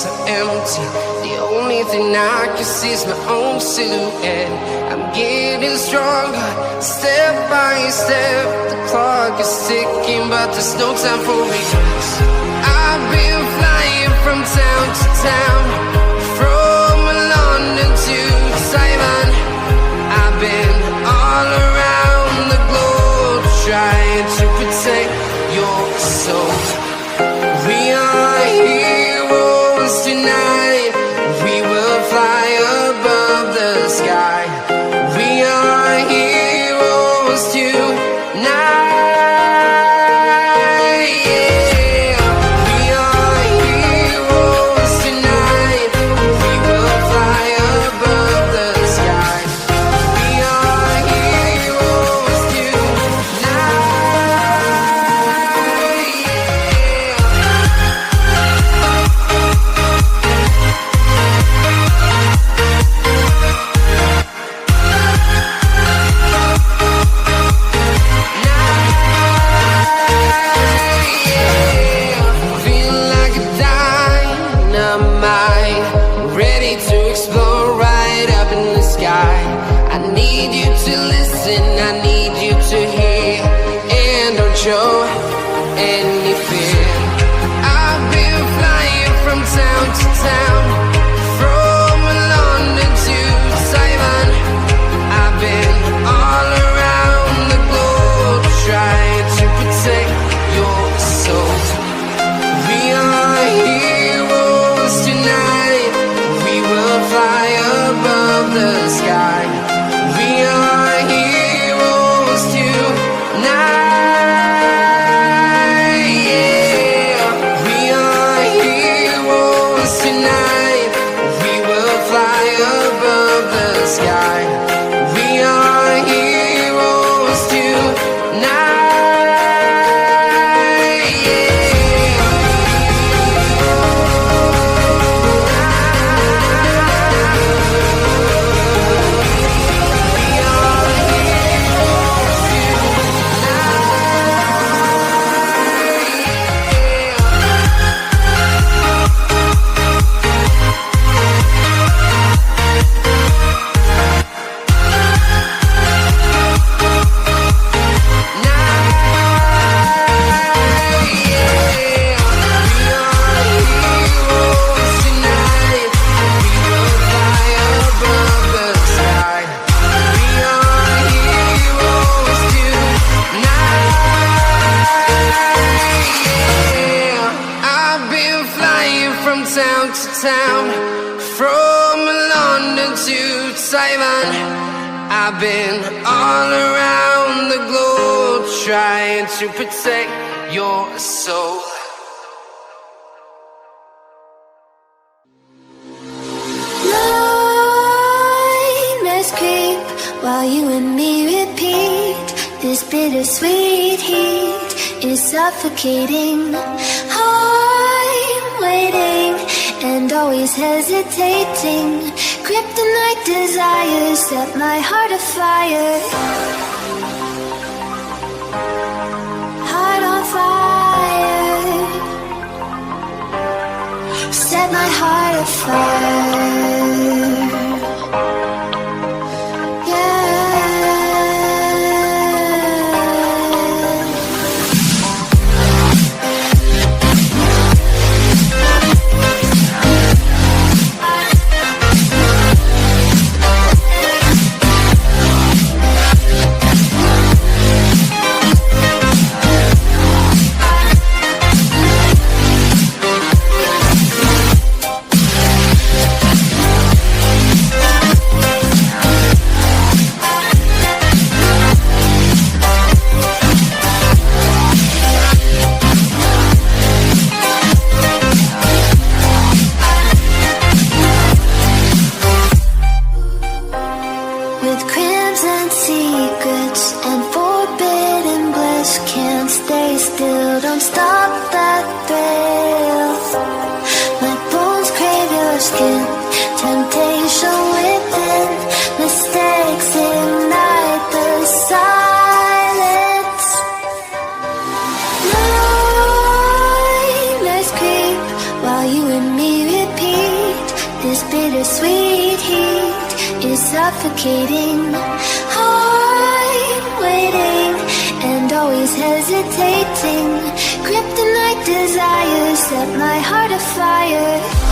so empty. The only thing I can see is my own silhouette. I'm getting stronger, step by step. The clock is ticking, but there's no time for regrets. I've been flying from town to town, from London to Taiwan. I've been all around the globe, trying to protect your soul. We are heroes tonight. We will fly above the sky. We are heroes tonight. Show any fear. I've been flying from town to town, from London to Taiwan. I've been all around the globe, trying to protect your soul. We are heroes tonight. We will fly above the sky. We are heroes tonight. Town to town, from London to Taiwan. I've been all around the globe, trying to protect your soul. Nightmares creep while you and me repeat. This bittersweet heat is suffocating. I'm waiting and always hesitating. Kryptonite desires set my heart afire. Heart on fire. Set my heart afire. While you and me repeat suffocating. Heart waiting and always hesitating. Kryptonite desires set my heart afire.